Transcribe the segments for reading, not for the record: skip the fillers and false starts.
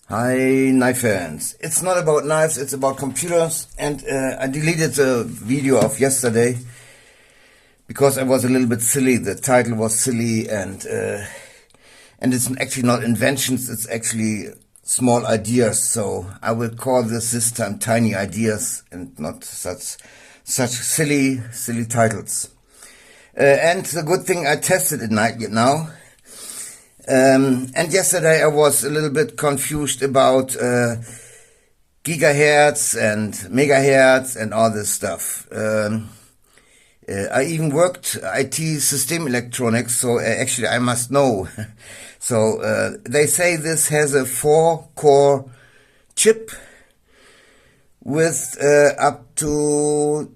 Hi, knife fans. It's not about knives, it's about computers. And I deleted the video of yesterday because I was a little bit silly. The title was silly, and it's actually not inventions, it's actually small ideas. So I will call this time tiny ideas and not such silly titles. And the good thing, I tested it now. And yesterday I was a little bit confused about gigahertz and megahertz and all this stuff. I even worked IT system electronics, so actually I must know. So they say this has a 4-core chip with up to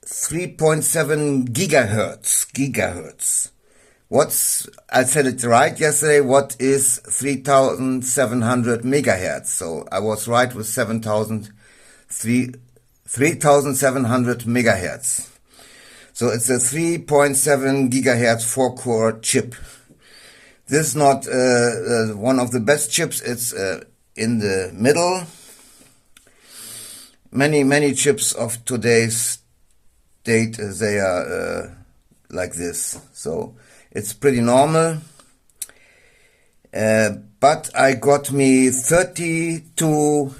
3.7 gigahertz. I said it right yesterday, what is 3,700 megahertz? So I was right with 3,700 megahertz. So it's a 3.7 gigahertz 4-core chip. This is not one of the best chips. It's in the middle. Many chips of today's date, they are like this. So it's pretty normal, but I got me 32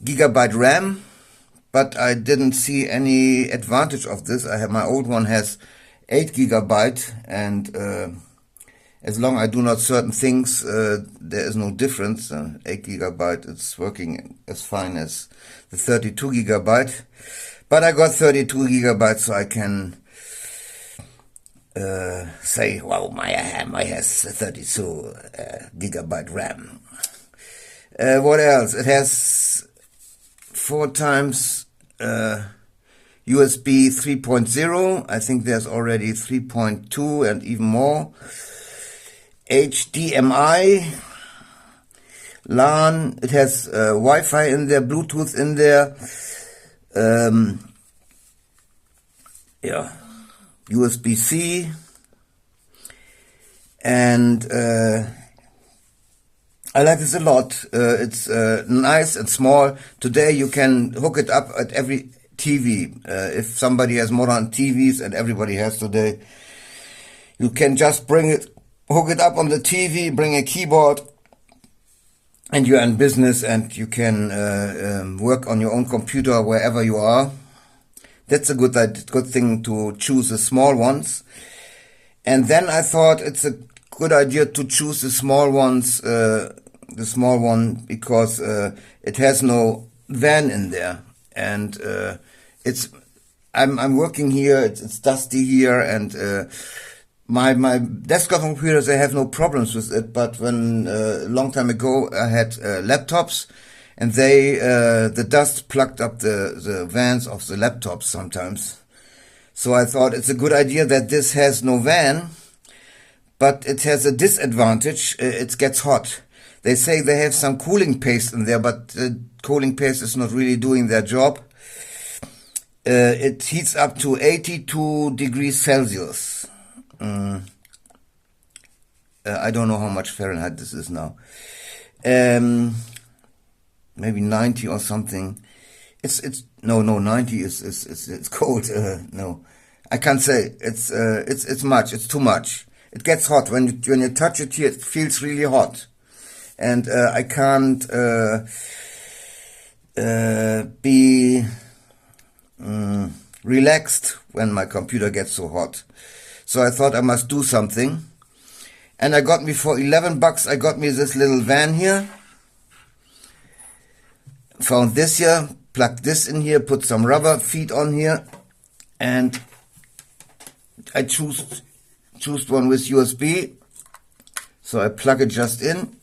gigabyte RAM, but I didn't see any advantage of this. My old one has 8 gigabyte, and as long as I do not certain things, there is no difference. 8 gigabyte, it's working as fine as the 32 gigabyte, but I got 32 gigabyte, so I can say, wow, my has 32 gigabyte RAM. What else? It has 4 times USB 3.0. I think there's already 3.2 and even more. HDMI, LAN. It has Wi-Fi in there, Bluetooth in there. USB-C, and I like this a lot. It's nice and small. Today you can hook it up at every TV. If somebody has modern TVs, and everybody has today, you can just hook it up on the TV, bring a keyboard, and you're in business, and you can work on your own computer wherever you are. That's a good thing to choose the small ones. And then I thought it's a good idea to choose the small ones, because it has no van in there, and I'm working here. It's dusty here, and my desktop computers, they have no problems with it. But when a long time ago I had laptops, and the dust plugged up the vans of the laptops sometimes. So I thought it's a good idea that this has no van, but it has a disadvantage. It gets hot. They say they have some cooling paste in there, but the cooling paste is not really doing their job. It heats up to 82 degrees Celsius. I don't know how much Fahrenheit this is now. Maybe 90 or something. No, 90 it's cold. No, I can't say. It's much. It's too much. It gets hot when you touch it here. It feels really hot, and I can't be relaxed when my computer gets so hot. So I thought I must do something, and I got me for $11. I got me this little van here. Found this here, plugged this in here, put some rubber feet on here, and I choose one with USB. So I plug it just in,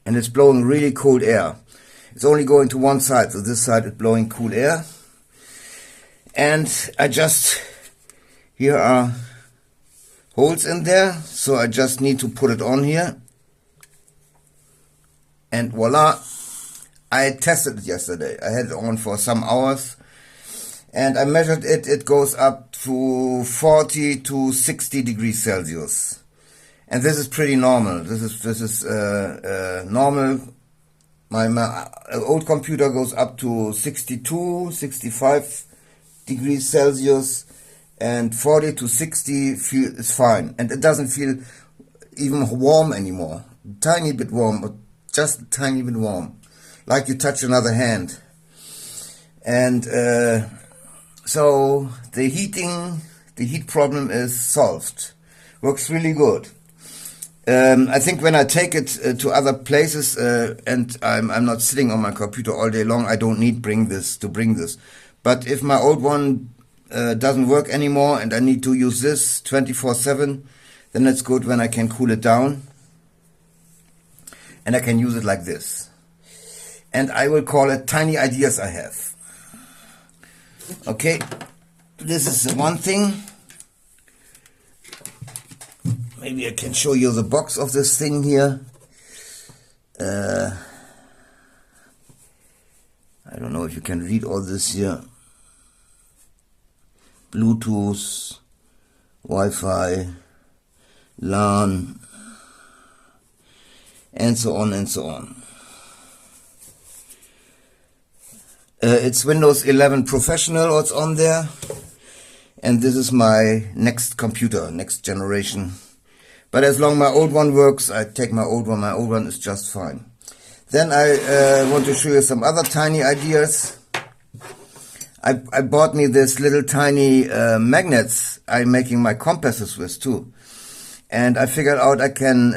and it's blowing really cold air. It's only going to one side, so this side is blowing cool air. And here are holes in there, so I just need to put it on here. And voila, I tested it yesterday. I had it on for some hours, and I measured it. It goes up to 40 to 60 degrees Celsius. and this is pretty normal. This is normal. My old computer goes up to 62, 65 degrees Celsius, and 40 to 60 is fine, and it doesn't feel even warm anymore. Tiny bit warm, but just a tiny bit warm, like you touch another hand. And so the heat problem is solved. Works really good. I think when I take it to other places and I'm not sitting on my computer all day long, I don't need to bring this. But if my old one doesn't work anymore and I need to use this 24/7, then it's good when I can cool it down and I can use it like this. And I will call it Tiny Ideas I Have. Okay, this is one thing. Maybe I can show you the box of this thing here. I don't know if you can read all this here. Bluetooth, Wi-Fi, LAN, and so on and so on. It's Windows 11 Professional what's on there. And this is my next computer, next generation. But as long as my old one works, I take my old one. My old one is just fine. Then I want to show you some other tiny ideas. I bought me this little tiny magnets I'm making my compasses with too. And I figured out I can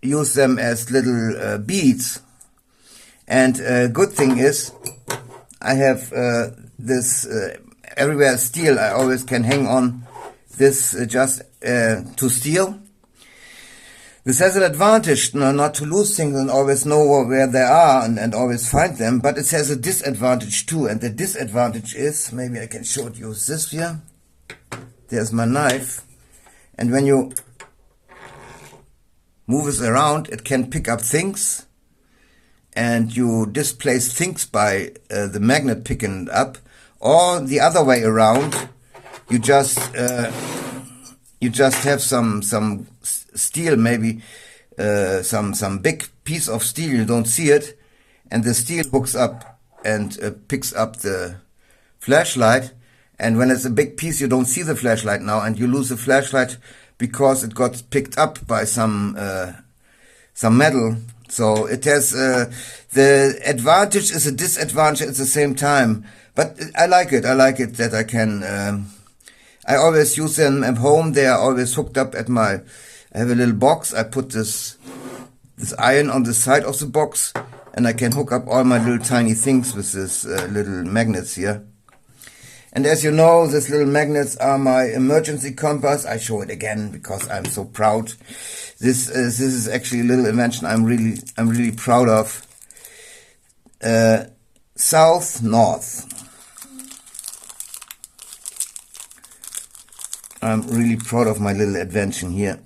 use them as little beads. And good thing is, I have this everywhere steel. I always can hang on this just to steel. This has an advantage, not to lose things and always know where they are and always find them, but it has a disadvantage too. And the disadvantage is, maybe I can show you this here. There's my knife. And when you move it around, it can pick up things. And you displace things by the magnet picking it up. Or the other way around, you just have some steel, maybe some big piece of steel, you don't see it, and the steel hooks up and picks up the flashlight. And when it's a big piece, you don't see the flashlight now, and you lose the flashlight because it got picked up by some metal. So it has the advantage is a disadvantage at the same time. But I like it. I like it that I can. I always use them at home. They are always hooked up at my. I have a little box. I put this iron on the side of the box, and I can hook up all my little tiny things with this little magnets here. And as you know, these little magnets are my emergency compass. I show it again because I'm so proud. This is actually a little invention I'm really proud of. South, north. I'm really proud of my little invention here.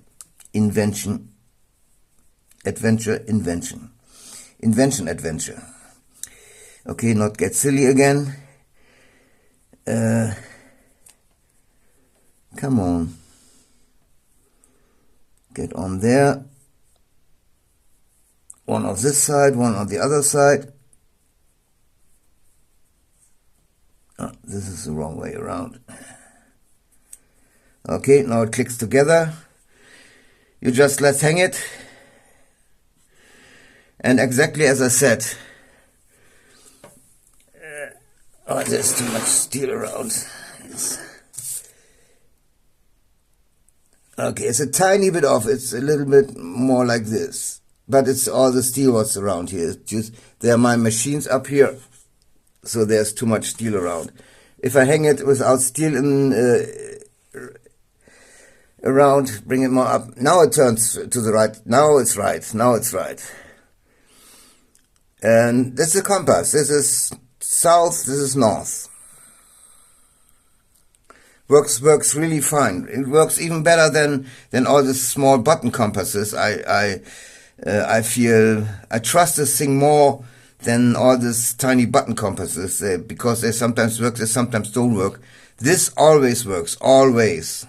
Invention, adventure, invention. Invention, adventure. Okay, not get silly again. Come on. Get on there. One on this side, one on the other side. Oh, this is the wrong way around. Okay, now it clicks together. You just let's hang it. And exactly as I said. Oh, there's too much steel around. Okay, it's a tiny bit off. It's a little bit more like this. But it's all the steel what's around here. It's just, there are my machines up here. So there's too much steel around. If I hang it without steel around, bring it more up. Now it turns to the right. Now it's right. Now it's right. And this is a compass. This is south. This is north. Works really fine. It works even better than all the small button compasses. I feel I trust this thing more than all these tiny button compasses because they sometimes work, they sometimes don't work. This always works, always.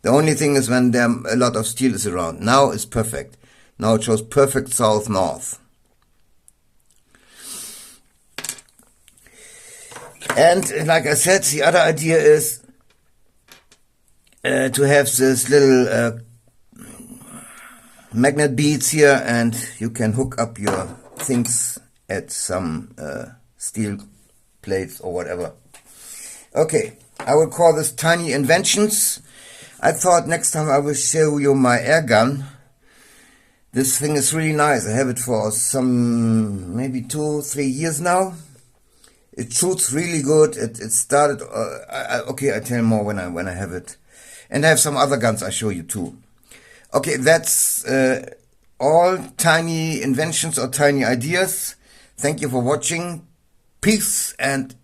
The only thing is when there a lot of steel is around. Now it's perfect. Now it shows perfect south-north. And like I said, the other idea is to have this little magnet beads here, and you can hook up your things at some steel plates or whatever. Okay, I will call this Tiny Inventions. I thought next time I will show you my air gun. This thing is really nice. I have it for some maybe 2-3 years now. It shoots really good. It started. Okay, I tell more when I have it, and I have some other guns I show you too. Okay, that's all tiny inventions or tiny ideas. Thank you for watching. Peace and